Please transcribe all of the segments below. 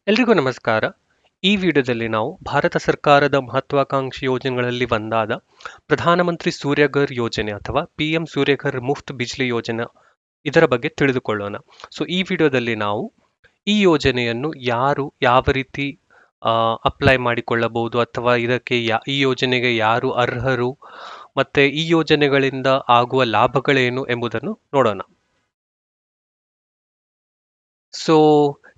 ಎಲ್ರಿಗೂ ನಮಸ್ಕಾರ. ಈ ವಿಡಿಯೋದಲ್ಲಿ ನಾವು ಭಾರತ ಸರ್ಕಾರದ ಮಹತ್ವಾಕಾಂಕ್ಷಿ ಯೋಜನೆಗಳಲ್ಲಿ ಒಂದಾದ ಪ್ರಧಾನಮಂತ್ರಿ ಸೂರ್ಯಘರ್ ಯೋಜನೆ ಅಥವಾ PM ಸೂರ್ಯಘರ್ ಮುಫ್ತ್ ಬಿಜ್ಲಿ ಯೋಜನೆ ಇದರ ಬಗ್ಗೆ ತಿಳಿದುಕೊಳ್ಳೋಣ. ಸೊ ಈ ವಿಡಿಯೋದಲ್ಲಿ ನಾವು ಈ ಯೋಜನೆಯನ್ನು ಯಾರು ಯಾವ ರೀತಿ ಅಪ್ಲೈ ಮಾಡಿಕೊಳ್ಳಬಹುದು ಅಥವಾ ಈ ಯೋಜನೆಗೆ ಯಾರು ಅರ್ಹರು ಮತ್ತೆ ಈ ಯೋಜನೆಗಳಿಂದ ಆಗುವ ಲಾಭಗಳೇನು ಎಂಬುದನ್ನು ನೋಡೋಣ. ಸೊ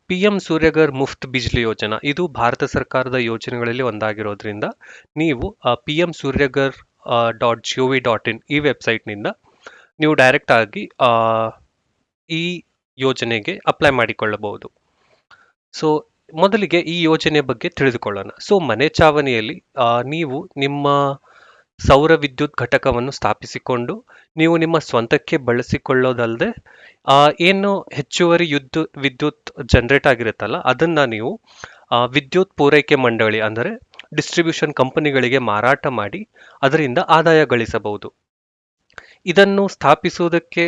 PM ಸೂರ್ಯಘರ್ ಮುಫ್ತ್ ಬಿಜ್ಲಿ ಯೋಜನಾ ಇದು ಭಾರತ ಸರ್ಕಾರದ ಯೋಜನೆಗಳಲ್ಲಿ ಒಂದಾಗಿರೋದ್ರಿಂದ ನೀವು PM ಸೂರ್ಯಘರ್ .gov.in ಈ ವೆಬ್ಸೈಟ್ನಿಂದ ನೀವು ಡೈರೆಕ್ಟ್ ಆಗಿ ಈ ಯೋಜನೆಗೆ ಅಪ್ಲೈ ಮಾಡಿಕೊಳ್ಳಬಹುದು. ಸೊ ಮೊದಲಿಗೆ ಈ ಯೋಜನೆ ಬಗ್ಗೆ ತಿಳಿದುಕೊಳ್ಳೋಣ. ಸೊ ಮನೆ ಚಾವಣಿಯಲ್ಲಿ ನೀವು ನಿಮ್ಮ ಸೌರ ವಿದ್ಯುತ್ ಘಟಕವನ್ನು ಸ್ಥಾಪಿಸಿಕೊಂಡು ನೀವು ನಿಮ್ಮ ಸ್ವಂತಕ್ಕೆ ಬಳಸಿಕೊಳ್ಳೋದಲ್ಲದೆ ಏನು ಹೆಚ್ಚುವರಿ ವಿದ್ಯುತ್ ಜನರೇಟ್ ಆಗಿರುತ್ತಲ್ಲ ಅದನ್ನ ನೀವು ವಿದ್ಯುತ್ ಪೂರೈಕೆ ಮಂಡಳಿ ಅಂದರೆ ಡಿಸ್ಟ್ರಿಬ್ಯೂಷನ್ ಕಂಪನಿಗಳಿಗೆ ಮಾರಾಟ ಮಾಡಿ ಅದರಿಂದ ಆದಾಯ ಗಳಿಸಬಹುದು. ಇದನ್ನು ಸ್ಥಾಪಿಸುವುದಕ್ಕೆ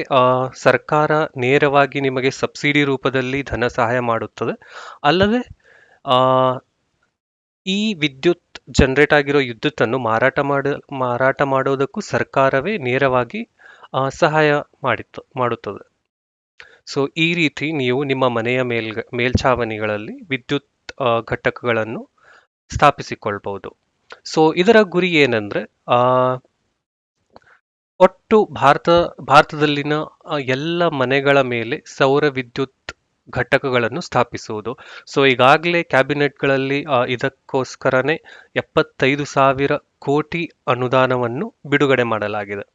ಸರ್ಕಾರ ನೇರವಾಗಿ ನಿಮಗೆ ಸಬ್ಸಿಡಿ ರೂಪದಲ್ಲಿ ಧನ ಸಹಾಯ ಮಾಡುತ್ತದೆ. ಅಲ್ಲದೆ ಈ ವಿದ್ಯುತ್ ಜನರೇಟ್ ಆಗಿರೋ ವಿದ್ಯುತ್ತನ್ನು ಮಾರಾಟ ಮಾಡೋದಕ್ಕೂ ಸರ್ಕಾರವೇ ನೇರವಾಗಿ ಸಹಾಯ ಮಾಡುತ್ತದೆ. ಸೊ ಈ ರೀತಿ ನೀವು ನಿಮ್ಮ ಮನೆಯ ಮೇಲ್ಛಾವಣಿಗಳಲ್ಲಿ ವಿದ್ಯುತ್ ಘಟಕಗಳನ್ನು ಸ್ಥಾಪಿಸಿಕೊಳ್ಬಹುದು. ಸೊ ಇದರ ಗುರಿ ಏನಂದ್ರೆ ಒಟ್ಟು ಭಾರತದಲ್ಲಿನ ಎಲ್ಲ ಮನೆಗಳ ಮೇಲೆ ಸೌರ ವಿದ್ಯುತ್ ಘಟಕಗಳನ್ನು ಸ್ಥಾಪಿಸುವುದು. ಸೊ ಈಗಾಗಲೇ ಕ್ಯಾಬಿನೆಟ್ಗಳಲ್ಲಿ ಇದಕ್ಕೋಸ್ಕರನೇ 75,000 ಕೋಟಿ ಅನುದಾನವನ್ನು ಬಿಡುಗಡೆ ಮಾಡಲಾಗಿದೆ.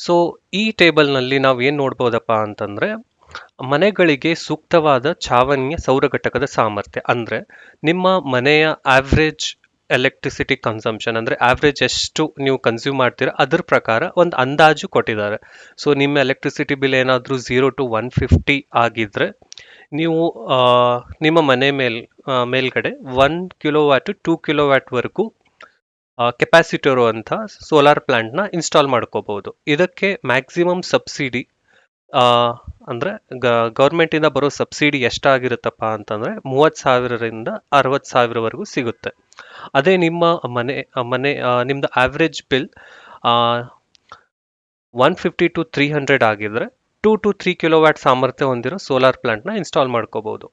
ಸೊ ಈ ಟೇಬಲ್ನಲ್ಲಿ ನಾವು ಏನು ನೋಡ್ಬೋದಪ್ಪ ಅಂತಂದ್ರೆ ಮನೆಗಳಿಗೆ ಸೂಕ್ತವಾದ ಚಾವಣಿಯ ಸೌರ ಘಟಕದ ಸಾಮರ್ಥ್ಯ ಅಂದ್ರೆ ನಿಮ್ಮ ಮನೆಯ ಆವ್ರೇಜ್ ಎಲೆಕ್ಟ್ರಿಸಿಟಿ ಕನ್ಸಂಪ್ಷನ್ ಅಂದ್ರೆ ಆವ್ರೇಜ್ ಎಷ್ಟು ನೀವು ಕನ್ಸ್ಯೂಮ್ ಮಾಡ್ತೀರಾ ಅದ್ರ ಪ್ರಕಾರ ಒಂದು ಅಂದಾಜು ಕೊಟ್ಟಿದ್ದಾರೆ. ಸೊ ನಿಮ್ಮ ಎಲೆಕ್ಟ್ರಿಸಿಟಿ ಬಿಲ್ ಏನಾದರೂ 0 to 150 ಆಗಿದ್ರೆ ನೀವು ನಿಮ್ಮ ಮನೆ ಮೇಲ್ಗಡೆ 1 ಕಿಲೋವ್ಯಾಟ್ 2 ಕಿಲೋವ್ಯಾಟ್ ವರೆಗೂ ಕೆಪಾಸಿಟಿ ಇರುವಂಥ ಸೋಲಾರ್ ಪ್ಲಾಂಟ್ನ ಇನ್ಸ್ಟಾಲ್ ಮಾಡ್ಕೋಬಹುದು. ಇದಕ್ಕೆ ಮ್ಯಾಕ್ಸಿಮಮ್ ಸಬ್ಸಿಡಿ ಅಂದ್ರೆ ಗೌರ್ಮೆಂಟಿಂದ ಬರೋ ಸಬ್ಸಿಡಿ ಎಷ್ಟಾಗಿರುತ್ತಪ್ಪ ಅಂತಂದ್ರೆ 30,000ರಿಂದ 60,000ವರೆಗೂ ಸಿಗುತ್ತೆ. ಅದೇ ನಿಮ್ಮ ನಿಮ್ದು ಆವ್ರೇಜ್ ಬಿಲ್ 150 to 300 ಆಗಿದ್ರೆ 2 to 3 ಕಿಲೋವ್ಯಾಟ್ ಸಾಮರ್ಥ್ಯ ಹೊಂದಿರೋ ಸೋಲಾರ್ ಪ್ಲಾಂಟ್ನ ಇನ್ಸ್ಟಾಲ್ ಮಾಡ್ಕೋಬಹುದು.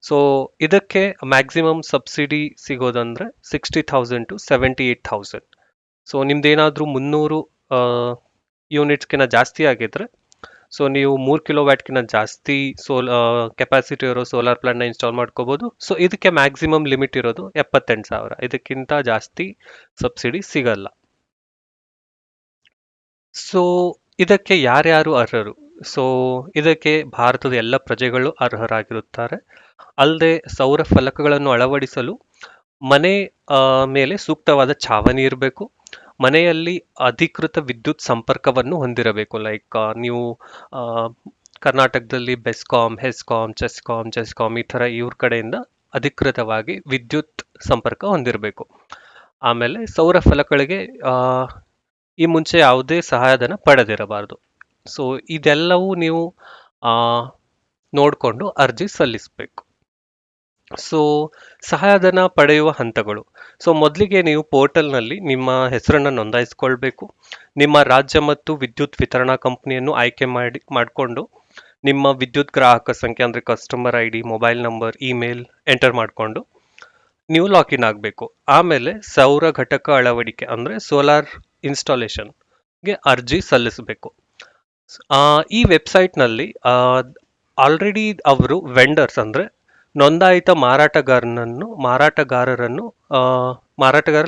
ಸೊ ಇದಕ್ಕೆ ಮ್ಯಾಕ್ಸಿಮಮ್ ಸಬ್ಸಿಡಿ ಸಿಗೋದಂದ್ರೆ 60,000 to 78,000. ಸೊ ನಿಮ್ದೇನಾದ್ರೂ 300 ಯೂನಿಟ್ಸ್ಗಿಂತ ಜಾಸ್ತಿ ಆಗಿದ್ರೆ ಸೊ ನೀವು 3 ಕಿಲೋವ್ಯಾಟ್ಗಿಂತ ಜಾಸ್ತಿ ಕೆಪಾಸಿಟಿ ಇರೋ ಸೋಲಾರ್ ಪ್ಲಾಂಟ್ನ ಇನ್ಸ್ಟಾಲ್ ಮಾಡ್ಕೋಬಹುದು. ಸೊ ಇದಕ್ಕೆ ಮ್ಯಾಕ್ಸಿಮಮ್ ಲಿಮಿಟ್ ಇರೋದು 78,000. ಇದಕ್ಕಿಂತ ಜಾಸ್ತಿ ಸಬ್ಸಿಡಿ ಸಿಗಲ್ಲ. ಸೊ ಇದಕ್ಕೆ ಯಾರ್ಯಾರು ಅರ್ಹರು? ಸೊ ಇದಕ್ಕೆ ಭಾರತದ ಎಲ್ಲ ಪ್ರಜೆಗಳು ಅರ್ಹರಾಗಿರುತ್ತಾರೆ. ಅಲ್ಲದೆ ಸೌರ ಫಲಕಗಳನ್ನು ಅಳವಡಿಸಲು ಮನೆ ಮೇಲೆ ಸೂಕ್ತವಾದ ಛಾವಣಿ ಇರಬೇಕು. ಮನೆಯಲ್ಲಿ ಅಧಿಕೃತ ವಿದ್ಯುತ್ ಸಂಪರ್ಕವನ್ನು ಹೊಂದಿರಬೇಕು. ಲೈಕ್ ನೀವು ಕರ್ನಾಟಕದಲ್ಲಿ ಬೆಸ್ಕಾಂ, ಹೆಸ್ಕಾಂ, ಜೆಸ್ಕಾಂ ಈ ಥರ ಇವ್ರ ಕಡೆಯಿಂದ ಅಧಿಕೃತವಾಗಿ ವಿದ್ಯುತ್ ಸಂಪರ್ಕ ಹೊಂದಿರಬೇಕು. ಆಮೇಲೆ ಸೌರ ಫಲಕಗಳಿಗೆ ಈ ಮುಂಚೆ ಯಾವುದೇ ಸಹಾಯಧನ ಪಡೆದಿರಬಾರ್ದು. ಸೊ ಇದೆಲ್ಲವೂ ನೀವು ನೋಡಿಕೊಂಡು ಅರ್ಜಿ ಸಲ್ಲಿಸಬೇಕು. ಸೊ ಸಹಾಯಧನ ಪಡೆಯುವ ಹಂತಗಳು. ಸೊ ಮೊದಲಿಗೆ ನೀವು ಪೋರ್ಟಲ್ನಲ್ಲಿ ನಿಮ್ಮ ಹೆಸರನ್ನು ನೋಂದಾಯಿಸ್ಕೊಳ್ಬೇಕು. ನಿಮ್ಮ ರಾಜ್ಯ ಮತ್ತು ವಿದ್ಯುತ್ ವಿತರಣಾ ಕಂಪನಿಯನ್ನು ಆಯ್ಕೆ ಮಾಡಿಕೊಂಡು ನಿಮ್ಮ ವಿದ್ಯುತ್ ಗ್ರಾಹಕ ಸಂಖ್ಯೆ ಅಂದರೆ customer ID, mobile number, email enter ಮಾಡಿಕೊಂಡು ನೀವು ಲಾಗಿನ್ ಆಗಬೇಕು. ಆಮೇಲೆ ಸೌರ ಘಟಕ ಅಳವಡಿಕೆ ಅಂದರೆ ಸೋಲಾರ್ ಇನ್ಸ್ಟಾಲೇಷನ್ಗೆ ಅರ್ಜಿ ಸಲ್ಲಿಸಬೇಕು. ಈ ವೆಬ್ಸೈಟ್ನಲ್ಲಿ ಆಲ್ರೆಡಿ ಅವರು ವೆಂಡರ್ಸ್ ಅಂದರೆ ನೋಂದಾಯಿತ ಮಾರಾಟಗಾರರ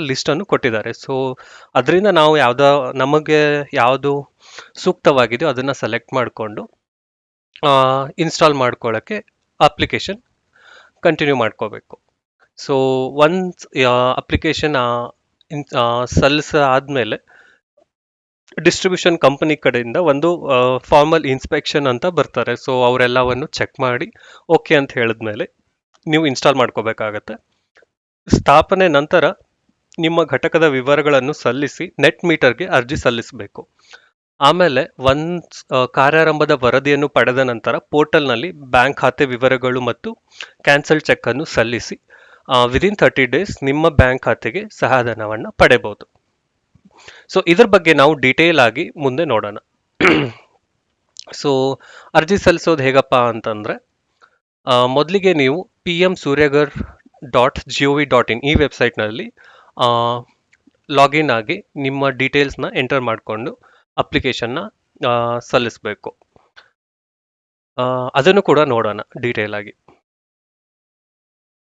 ಲಿಸ್ಟನ್ನು ಕೊಟ್ಟಿದ್ದಾರೆ. ಸೊ ಅದರಿಂದ ನಾವು ನಮಗೆ ಯಾವುದು ಸೂಕ್ತವಾಗಿದೆಯೋ ಅದನ್ನು ಸೆಲೆಕ್ಟ್ ಮಾಡಿಕೊಂಡು ಇನ್ಸ್ಟಾಲ್ ಮಾಡ್ಕೊಳ್ಳೋಕ್ಕೆ ಅಪ್ಲಿಕೇಶನ್ ಕಂಟಿನ್ಯೂ ಮಾಡ್ಕೋಬೇಕು. ಸೊ ಒನ್ಸ್ ಅಪ್ಲಿಕೇಶನ್ ಸಲ್ಲಿಸಾದ್ಮೇಲೆ ಡಿಸ್ಟ್ರಿಬ್ಯೂಷನ್ ಕಂಪನಿ ಕಡೆಯಿಂದ ಒಂದು ಫಾರ್ಮಲ್ ಇನ್ಸ್ಪೆಕ್ಷನ್ ಅಂತ ಬರ್ತಾರೆ. ಸೊ ಅವರೆಲ್ಲವನ್ನು ಚೆಕ್ ಮಾಡಿ ಓಕೆ ಅಂತ ಹೇಳಿದ್ಮೇಲೆ ನೀವು ಇನ್ಸ್ಟಾಲ್ ಮಾಡ್ಕೋಬೇಕಾಗತ್ತೆ. ಸ್ಥಾಪನೆ ನಂತರ ನಿಮ್ಮ ಘಟಕದ ವಿವರಗಳನ್ನು ಸಲ್ಲಿಸಿ ನೆಟ್ ಮೀಟರ್ಗೆ ಅರ್ಜಿ ಸಲ್ಲಿಸಬೇಕು. ಆಮೇಲೆ ಕಾರ್ಯಾರಂಭದ ವರದಿಯನ್ನು ಪಡೆದ ನಂತರ ಪೋರ್ಟಲ್ನಲ್ಲಿ ಬ್ಯಾಂಕ್ ಖಾತೆ ವಿವರಗಳು ಮತ್ತು ಕ್ಯಾನ್ಸಲ್ ಚೆಕ್ ಅನ್ನು ಸಲ್ಲಿಸಿ ವಿದಿನ್ 30 ಡೇಸ್ ನಿಮ್ಮ ಬ್ಯಾಂಕ್ ಖಾತೆಗೆ ಸಹಾಯಧನವನ್ನು ಪಡೆಯಬಹುದು. ಸೊ ಇದ್ರ ಬಗ್ಗೆ ನಾವು ಡಿಟೇಲ್ ಆಗಿ ಮುಂದೆ ನೋಡೋಣ. ಸೊ ಅರ್ಜಿ ಸಲ್ಲಿಸೋದು ಹೇಗಪ್ಪ ಅಂತಂದ್ರೆ, ಮೊದಲಿಗೆ ನೀವು pmsuryagar.gov.in ಈ ವೆಬ್ಸೈಟ್ನಲ್ಲಿ ಲಾಗಿನ್ ಆಗಿ ನಿಮ್ಮ ಡೀಟೇಲ್ಸ್ನ ಎಂಟರ್ ಮಾಡಿಕೊಂಡು ಅಪ್ಲಿಕೇಶನ್ನ ಸಲ್ಲಿಸಬೇಕು. ಅದನ್ನು ಕೂಡ ನೋಡೋಣ ಡೀಟೇಲ್ ಆಗಿ.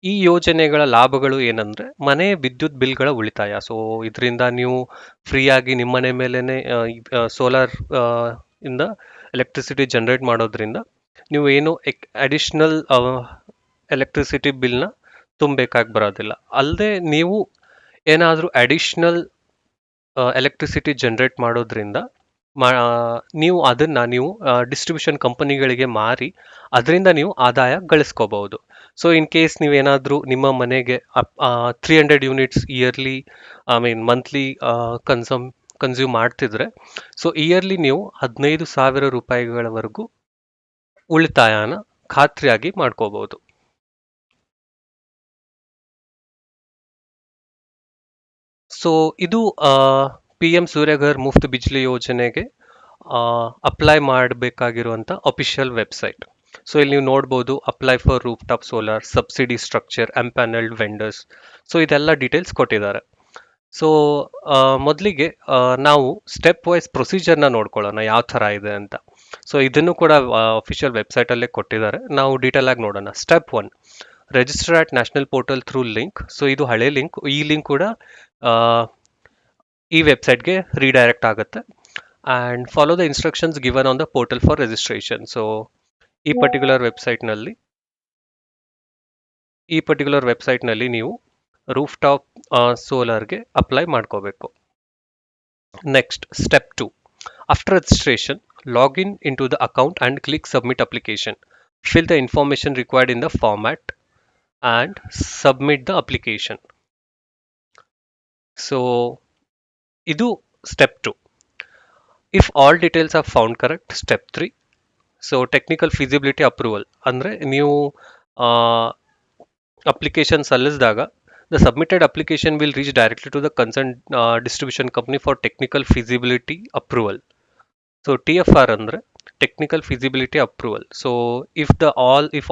ಈ ಯೋಜನೆಗಳ ಲಾಭಗಳು ಏನಂದ್ರೆ, ಮನೆ ವಿದ್ಯುತ್ ಬಿಲ್ಗಳ ಉಳಿತಾಯ. ಸೊ ಇದರಿಂದ ನೀವು ಫ್ರೀಯಾಗಿ ನಿಮ್ಮ ಮನೆ ಮೇಲೇನೆ ಸೋಲಾರ್ ಇಂದ ಎಲೆಕ್ಟ್ರಿಸಿಟಿ ಜನರೇಟ್ ಮಾಡೋದ್ರಿಂದ ನೀವು ಏನು ಅಡಿಷನಲ್ ಎಲೆಕ್ಟ್ರಿಸಿಟಿ ಬಿಲ್ನ ತುಂಬಬೇಕಾಗಿ ಬರೋದಿಲ್ಲ. ಅಲ್ಲದೆ ನೀವು ಏನಾದರೂ ಅಡಿಷನಲ್ ಎಲೆಕ್ಟ್ರಿಸಿಟಿ ಜನರೇಟ್ ಮಾಡೋದ್ರಿಂದ ನೀವು ಅದನ್ನ ಡಿಸ್ಟ್ರಿಬ್ಯೂಷನ್ ಕಂಪನಿಗಳಿಗೆ ಮಾರಿ ಅದರಿಂದ ನೀವು ಆದಾಯ ಗಳಿಸ್ಕೋಬಹುದು. ಸೊ ಇನ್ ಕೇಸ್ ನೀವೇನಾದರೂ ನಿಮ್ಮ ಮನೆಗೆ 300 ಯೂನಿಟ್ಸ್ ಇಯರ್ಲಿ ಮಂತ್ಲಿ ಕನ್ಸ್ಯೂಮ್ ಮಾಡ್ತಿದ್ರೆ, ಸೊ ಇಯರ್ಲಿ ನೀವು 15,000 ರೂಪಾಯಿಗಳವರೆಗೂ ಉಳಿತಾಯನ ಖಾತ್ರಿಯಾಗಿ ಮಾಡ್ಕೋಬಹುದು. ಸೊ ಇದು PM ಸೂರ್ಯಘರ್ ಮುಫ್ತ್ ಬಿಜ್ಲಿ ಯೋಜನೆಗೆ ಅಪ್ಲೈ ಮಾಡಬೇಕಾಗಿರುವಂಥ ಅಫಿಷಿಯಲ್ ವೆಬ್ಸೈಟ್. ಸೊ ಇಲ್ಲಿ ನೀವು ನೋಡ್ಬೋದು, apply for roof top solar, subsidy structure, empanelled vendors. So ಇದೆಲ್ಲ ಡೀಟೇಲ್ಸ್ ಕೊಟ್ಟಿದ್ದಾರೆ. ಸೊ ಮೊದಲಿಗೆ ನಾವು ಸ್ಟೆಪ್ ವೈಸ್ ಪ್ರೊಸೀಜರ್ನ ನೋಡ್ಕೊಳ್ಳೋಣ ಯಾವ ಥರ ಇದೆ ಅಂತ. ಸೊ ಇದನ್ನು ಕೂಡ ಅಫಿಷಿಯಲ್ ವೆಬ್ಸೈಟಲ್ಲೇ ಕೊಟ್ಟಿದ್ದಾರೆ. ನಾವು ಡೀಟೇಲ್ ಆಗಿ ನೋಡೋಣ. Step 1, register at national portal through link. So ಇದು ಹಳೆ ಲಿಂಕ್. ಈ ಲಿಂಕ್ ಕೂಡ ಈ ವೆಬ್ಸೈಟ್ಗೆ ರೀಡೈರೆಕ್ಟ್ ಆಗುತ್ತೆ. And follow the instructions given on the portal for registration. So ಈ ಪರ್ಟಿಕ್ಯುಲರ್ ವೆಬ್ಸೈಟ್ನಲ್ಲಿ ನೀವು ರೂಫ್ ಟಾಪ್ ಸೋಲಾರ್ಗೆ ಅಪ್ಲೈ ಮಾಡ್ಕೋಬೇಕು. Next, step 2, after registration login in to the account and click submit application. Fill the information required in the format and submit the application. So ಇದು step 2. If all details are found correct, step 3. So technical feasibility approval ಅಂದರೆ ನೀವು application ಸಲ್ಲಿಸಿದಾಗ the submitted application will reach directly to the concern distribution company for technical feasibility approval. So TFR ಅಂದರೆ technical feasibility approval. So if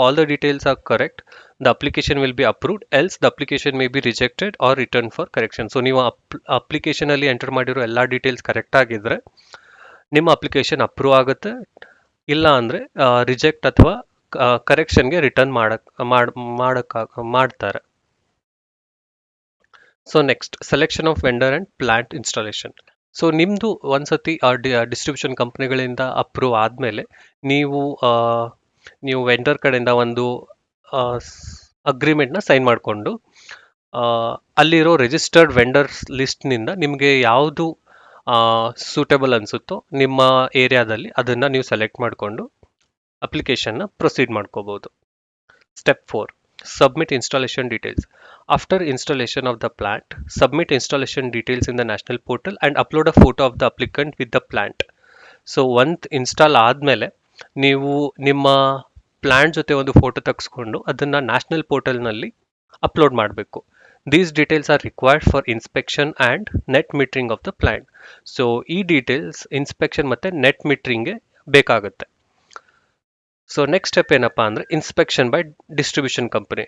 all the details are correct, the application will be approved, else the application may be rejected or returned for correction. So ನೀವು application ಅಲ್ಲಿ enter ಮಾಡಿರೋ ಎಲ್ಲ details correct ಆಗಿದ್ರೆ ನಿಮ್ಮ application approve ಆಗುತ್ತೆ. ಇಲ್ಲ ಅಂದರೆ reject ಅಥವಾ ಕರೆಕ್ಷನ್ಗೆ ರಿಟರ್ನ್ ಮಾಡ್ತಾರೆ. So next, selection of vendor and plant installation. So ನಿಮ್ಮದು ಒಂದ್ಸತಿ ಡಿಸ್ಟ್ರಿಬ್ಯೂಷನ್ ಕಂಪ್ನಿಗಳಿಂದ ಅಪ್ರೂವ್ ಆದಮೇಲೆ ನೀವು ವೆಂಡರ್ ಕಡೆಯಿಂದ ಒಂದು ಅಗ್ರಿಮೆಂಟ್ನ ಸೈನ್ ಮಾಡಿಕೊಂಡು ಅಲ್ಲಿರೋ ರಿಜಿಸ್ಟರ್ಡ್ ವೆಂಡರ್ಸ್ ಲಿಸ್ಟ್ನಿಂದ ನಿಮಗೆ ಯಾವುದು ಸೂಟೇಬಲ್ ಅನಿಸುತ್ತೋ ನಿಮ್ಮ ಏರಿಯಾದಲ್ಲಿ ಅದನ್ನು ನೀವು ಸೆಲೆಕ್ಟ್ ಮಾಡಿಕೊಂಡು ಅಪ್ಲಿಕೇಶನ್ನ ಪ್ರೊಸೀಡ್ ಮಾಡ್ಕೋಬೋದು. Step 4, submit installation details. After installation of the plant, submit installation details in the national portal and upload a photo of the applicant with the plant. So ಒಂದು ಇನ್ಸ್ಟಾಲ್ ಆದಮೇಲೆ ನೀವು ನಿಮ್ಮ ಪ್ಲಾಂಟ್ ಜೊತೆ ಒಂದು photo ತೆಗೆಸ್ಕೊಂಡು ಅದನ್ನು national ಪೋರ್ಟಲ್ನಲ್ಲಿ upload ಮಾಡಬೇಕು. These details are required for inspection and net metering of the plant. So ಈ ಡೀಟೇಲ್ಸ್ ಇನ್ಸ್ಪೆಕ್ಷನ್ ಮತ್ತು ನೆಟ್ ಮೀಟ್ರಿಂಗ್ಗೆ ಬೇಕಾಗುತ್ತೆ. ಸೊ ನೆಕ್ಸ್ಟ್ ಸ್ಟೆಪ್ ಏನಪ್ಪ ಅಂದರೆ inspection by distribution company.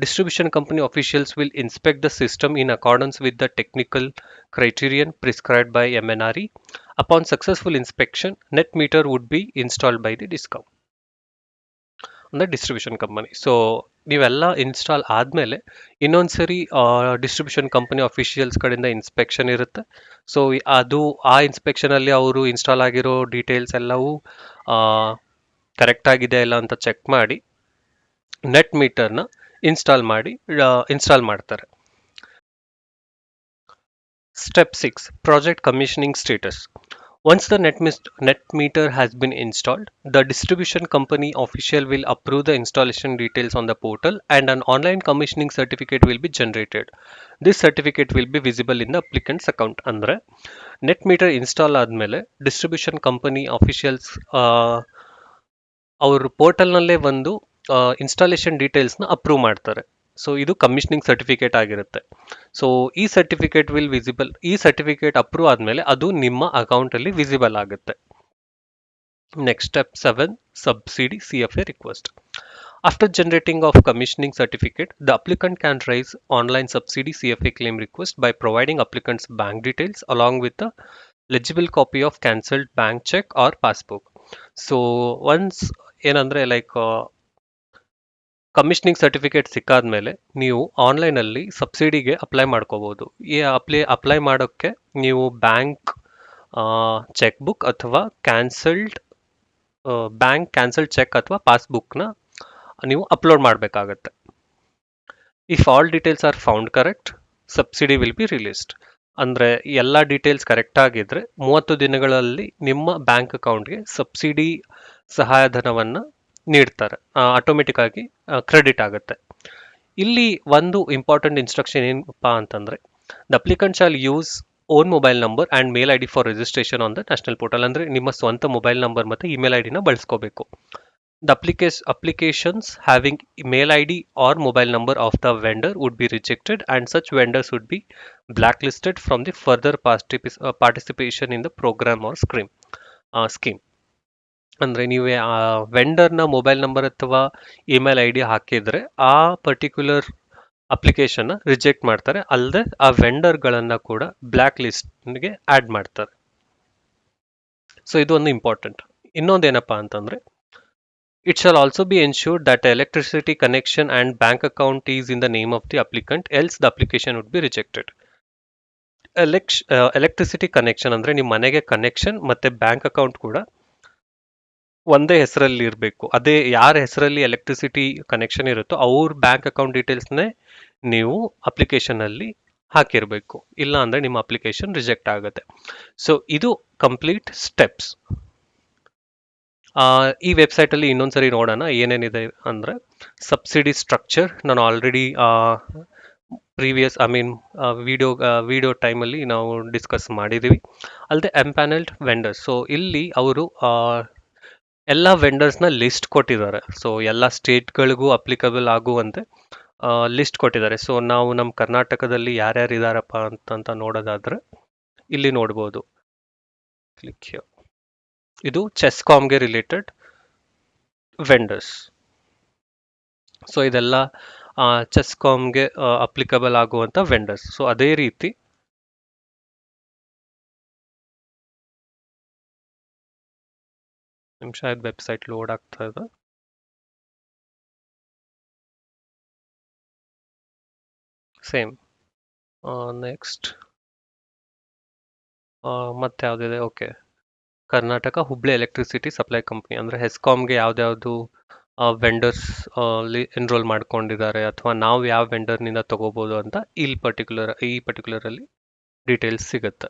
Distribution company officials will inspect the system in accordance with the technical criterion prescribed by MNRE. Upon successful inspection, net meter would be installed by the discom ಅಂದರೆ distribution company. So ನೀವೆಲ್ಲ install ಆದಮೇಲೆ ಇನ್ನೊಂದ್ಸರಿ distribution company officials ಕಡೆಯಿಂದ inspection ಇರುತ್ತೆ. So ಆ ಇನ್ಸ್ಪೆಕ್ಷನಲ್ಲಿ ಅವರು install ಆಗಿರೋ details ಎಲ್ಲವೂ ಕರೆಕ್ಟ್ ಆಗಿದೆ ಇಲ್ಲ ಅಂತ ಚೆಕ್ ಮಾಡಿ ನೆಟ್ ಮೀಟರ್ನ ಇನ್ಸ್ಟಾಲ್ ಮಾಡ್ತಾರೆ. Step 6, project commissioning status. Once the net meter has been installed, the distribution company official will approve the installation details on the portal and an online commissioning certificate will be generated. This certificate will be visible in the applicant's account. ಅಂದ್ರೆ net metre install ಆದಮೇಲೆ distribution company officials ಅವರು ಪೋರ್ಟಲ್ನಲ್ಲೇ ಒಂದು installation ಡೀಟೇಲ್ಸ್ನ approve ಮಾಡ್ತಾರೆ. So ಇದು commissioning certificate ಆಗಿರುತ್ತೆ. So ಈ certificate approve ಆದಮೇಲೆ ಅದು ನಿಮ್ಮ ಅಕೌಂಟಲ್ಲಿ ವಿಸಿಬಲ್ ಆಗುತ್ತೆ. Next step 7, subsidy CFA request. After generating of commissioning certificate, the applicant can raise online subsidy CFA claim request by providing applicant's bank details along with the legible copy of cancelled bank check or passbook. So once ಏನಂದ್ರೆ like commissioning certificate ಸಿಕ್ಕಾದ್ಮೇಲೆ ನೀವು ಆನ್ಲೈನಲ್ಲಿ ಸಬ್ಸಿಡಿಗೆ apply ಮಾಡ್ಕೋಬಹುದು. ಈ apply ಮಾಡೋಕ್ಕೆ ನೀವು bank cheque book ಅಥವಾ cancelled check ಅಥವಾ ಪಾಸ್ಬುಕ್ನ ನೀವು ಅಪ್ಲೋಡ್ ಮಾಡಬೇಕಾಗತ್ತೆ. If all details are found correct, subsidy will be released. ಅಂದರೆ ಎಲ್ಲ ಡೀಟೇಲ್ಸ್ ಕರೆಕ್ಟ್ ಆಗಿದ್ರೆ 30 ದಿನಗಳಲ್ಲಿ ನಿಮ್ಮ ಬ್ಯಾಂಕ್ ಅಕೌಂಟ್ಗೆ ಸಬ್ಸಿಡಿ ಸಹಾಯಧನವನ್ನು ನೀಡ್ತಾರೆ, ಆಟೋಮೆಟಿಕ್ ಆಗಿ ಕ್ರೆಡಿಟ್ ಆಗುತ್ತೆ. ಇಲ್ಲಿ ಒಂದು ಇಂಪಾರ್ಟೆಂಟ್ ಇನ್ಸ್ಟ್ರಕ್ಷನ್ ಏನಪ್ಪಾ ಅಂತಂದ್ರೆ, the applicant shall use own mobile number and mail I D for registration on the national portal. ಅಂದರೆ ನಿಮ್ಮ ಸ್ವಂತ ಮೊಬೈಲ್ ನಂಬರ್ ಮತ್ತು ಇಮೇಲ್ ಐ ಡಿನ ಬಳಸ್ಕೋಬೇಕು. The applications having mail ID or mobile number of the vendor would be rejected and such vendors would be blacklisted from the further participation in the program or scheme. ಅಂದರೆ ನೀವೇ ಆ ವೆಂಡರ್ನ mobile number ಅಥವಾ email I D ಹಾಕಿದರೆ ಆ particular ಅಪ್ಲಿಕೇಶನ್ನ reject ಮಾಡ್ತಾರೆ, ಅಲ್ಲದೆ ಆ ವೆಂಡರ್ಗಳನ್ನು ಕೂಡ ಬ್ಲ್ಯಾಕ್ ಲಿಸ್ಟ್ಗೆ ಆ್ಯಡ್ ಮಾಡ್ತಾರೆ. ಸೊ ಇದು ಒಂದು ಇಂಪಾರ್ಟೆಂಟ್. ಇನ್ನೊಂದೇನಪ್ಪ ಅಂತಂದರೆ, it shall also be ensured that the electricity connection and bank account is in the name of the applicant, else the application would be rejected. Electricity connection ಅಂದರೆ ನಿಮ್ಮ ಮನೆಗೆ connection ಮತ್ತು bank account ಕೂಡ ಒಂದೇ ಹೆಸರಲ್ಲಿ ಇರಬೇಕು. ಅದೇ ಯಾರ ಹೆಸರಲ್ಲಿ ಎಲೆಕ್ಟ್ರಿಸಿಟಿ ಕನೆಕ್ಷನ್ ಇರುತ್ತೋ ಅವ್ರ ಬ್ಯಾಂಕ್ ಅಕೌಂಟ್ ಡೀಟೇಲ್ಸ್ನೇ ನೀವು ಅಪ್ಲಿಕೇಶನಲ್ಲಿ ಹಾಕಿರಬೇಕು, ಇಲ್ಲ ಅಂದರೆ ನಿಮ್ಮ ಅಪ್ಲಿಕೇಶನ್ ರಿಜೆಕ್ಟ್ ಆಗುತ್ತೆ. ಸೊ ಇದು ಕಂಪ್ಲೀಟ್ ಸ್ಟೆಪ್ಸ್. ಈ ವೆಬ್ಸೈಟಲ್ಲಿ ಇನ್ನೊಂದ್ಸರಿ ನೋಡೋಣ ಏನೇನಿದೆ ಅಂದರೆ, ಸಬ್ಸಿಡಿ ಸ್ಟ್ರಕ್ಚರ್ ನಾನು ಆಲ್ರೆಡಿ ಪ್ರೀವಿಯಸ್ ವಿಡಿಯೋ ಟೈಮಲ್ಲಿ ನಾವು ಡಿಸ್ಕಸ್ ಮಾಡಿದ್ದೀವಿ. ಅಲ್ಲದೆ ಎಂಪ್ಯಾನಲ್ಡ್ ವೆಂಡರ್ಸ್. ಸೊ ಇಲ್ಲಿ ಅವರು ಎಲ್ಲ ವೆಂಡರ್ಸ್ನ ಲಿಸ್ಟ್ ಕೊಟ್ಟಿದ್ದಾರೆ. ಸೊ ಎಲ್ಲ ಸ್ಟೇಟ್ಗಳಿಗೂ ಅಪ್ಲಿಕಬಲ್ ಆಗುವಂತೆ ಲಿಸ್ಟ್ ಕೊಟ್ಟಿದ್ದಾರೆ. ಸೊ ನಾವು ನಮ್ಮ ಕರ್ನಾಟಕದಲ್ಲಿ ಯಾರ್ಯಾರು ಇದ್ದಾರಪ್ಪ ಅಂತ ನೋಡೋದಾದ್ರೆ ಇಲ್ಲಿ ನೋಡ್ಬೋದು. Click here. ಇದು ಚೆಸ್ಕಾಮ್ಗೆ ರಿಲೇಟೆಡ್ ವೆಂಡರ್ಸ್. ಸೊ ಇದೆಲ್ಲ ಚೆಸ್ಕಾಮ್ಗೆ ಅಪ್ಲಿಕಬಲ್ ಆಗುವಂಥ ವೆಂಡರ್ಸ್. ಸೊ ಅದೇ ರೀತಿ ನಿಮಿಷ ವೆಬ್ಸೈಟ್ ಲೋಡ್ ಆಗ್ತಾ ಇದೆ. ಸೇಮ್. ನೆಕ್ಸ್ಟ್ ಮತ್ತೆ ಯಾವುದಿದೆ? Okay, Karnataka Hubli electricity supply company. ಅಂದರೆ ಹೆಸ್ಕಾಮ್ಗೆ ಯಾವ್ದ್ಯಾವುದು ವೆಂಡರ್ಸ್ ಎನ್ರೋಲ್ ಮಾಡ್ಕೊಂಡಿದ್ದಾರೆ ಅಥವಾ ನಾವು ಯಾವ ವೆಂಡರ್ನಿಂದ ತಗೋಬೋದು ಅಂತ ಈ ಪರ್ಟಿಕ್ಯುಲರಲ್ಲಿ ಡೀಟೇಲ್ಸ್ ಸಿಗುತ್ತೆ.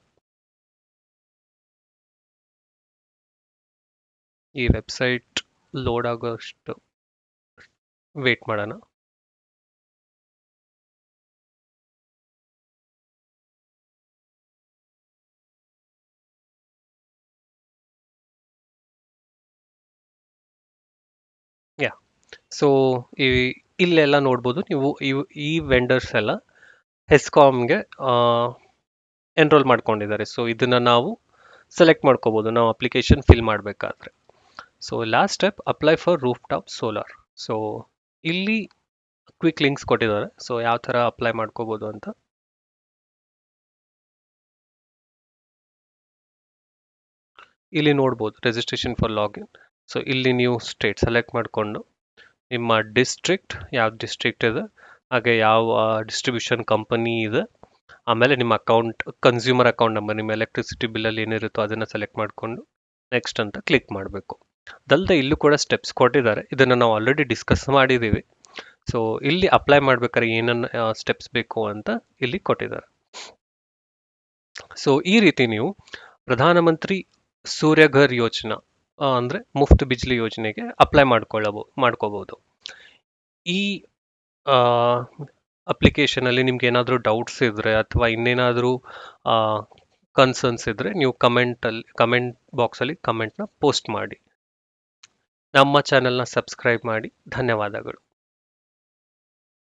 ಈ ವೆಬ್ಸೈಟ್ ಲೋಡ್ ಆಗೋಷ್ಟು ವೇಟ್ ಮಾಡೋಣ. ಸೊ ಇಲ್ಲೆಲ್ಲ ನೋಡ್ಬೋದು ನೀವು ಈ ವೆಂಡರ್ಸ್ ಎಲ್ಲ ಹೆಸ್ಕಾಮ್ಗೆ ಎನ್ರೋಲ್ ಮಾಡ್ಕೊಂಡಿದ್ದಾರೆ. ಸೊ ಇದನ್ನು ನಾವು ಸೆಲೆಕ್ಟ್ ಮಾಡ್ಕೋಬೋದು ನಾವು ಅಪ್ಲಿಕೇಶನ್ ಫಿಲ್ ಮಾಡಬೇಕಾದ್ರೆ. So last step, apply for roof top solar. So ಇಲ್ಲಿ ಕ್ವಿಕ್ ಲಿಂಕ್ಸ್ ಕೊಟ್ಟಿದ್ದಾರೆ. ಸೊ ಯಾವ ಥರ ಅಪ್ಲೈ ಮಾಡ್ಕೋಬೋದು ಅಂತ. ಇಲ್ಲಿ ನೋಡ್ಬೋದು ರಿಜಿಸ್ಟ್ರೇಷನ್ ಫಾರ್ ಲಾಗಿನ್. ಸೊ ಇಲ್ಲಿ ನೀವು ಸ್ಟೇಟ್ ಸೆಲೆಕ್ಟ್ ಮಾಡಿಕೊಂಡು ನಿಮ್ಮ ಡಿಸ್ಟ್ರಿಕ್ಟ್, ಯಾವ ಡಿಸ್ಟ್ರಿಕ್ಟ್ ಇದೆ, ಹಾಗೆ ಯಾವ ಡಿಸ್ಟ್ರಿಬ್ಯೂಷನ್ ಕಂಪನಿ ಇದೆ, ಆಮೇಲೆ ನಿಮ್ಮ ಅಕೌಂಟ್ ಕನ್ಸ್ಯೂಮರ್ ಅಕೌಂಟ್ ನಂಬರ್, ನಿಮ್ಮ ಎಲೆಕ್ಟ್ರಿಸಿಟಿ ಬಿಲ್ಲಲ್ಲಿ ಏನಿರುತ್ತೋ ಅದನ್ನು ಸೆಲೆಕ್ಟ್ ಮಾಡಿಕೊಂಡು ನೆಕ್ಸ್ಟ್ ಅಂತ ಕ್ಲಿಕ್ ಮಾಡಬೇಕು. ಅದಲ್ಲದೆ ಇಲ್ಲೂ ಕೂಡ ಸ್ಟೆಪ್ಸ್ ಕೊಟ್ಟಿದ್ದಾರೆ, ಇದನ್ನು ನಾವು ಆಲ್ರೆಡಿ ಡಿಸ್ಕಸ್ ಮಾಡಿದ್ದೀವಿ. ಸೊ ಇಲ್ಲಿ ಅಪ್ಲೈ ಮಾಡ್ಬೇಕಾದ್ರೆ ಏನನ್ನ ಸ್ಟೆಪ್ಸ್ ಬೇಕು ಅಂತ ಇಲ್ಲಿ ಕೊಟ್ಟಿದ್ದಾರೆ. ಸೊ ಈ ರೀತಿ ನೀವು ಪ್ರಧಾನಮಂತ್ರಿ ಸೂರ್ಯಘರ್ ಯೋಜನಾ ಅಂದ್ರೆ ಮುಫ್ತ್ ಬಿಜ್ಲಿ ಯೋಜನೆಗೆ ಅಪ್ಲೈ ಮಾಡ್ಕೋಬಹುದು. ಈ ಅಪ್ಲಿಕೇಶನ್ ಅಲ್ಲಿ ನಿಮ್ಗೆ ಏನಾದರೂ ಡೌಟ್ಸ್ ಇದ್ರೆ ಅಥವಾ ಇನ್ನೇನಾದರೂ ಕನ್ಸರ್ನ್ಸ್ ಇದ್ರೆ ನೀವು ಕಮೆಂಟ್ ಬಾಕ್ಸ್ ಅಲ್ಲಿ ಕಮೆಂಟ್ನ ಪೋಸ್ಟ್ ಮಾಡಿ. ನಮ್ಮ ಚಾನೆಲ್ನ ಸಬ್ಸ್ಕ್ರೈಬ್ ಮಾಡಿ. ಧನ್ಯವಾದಗಳು.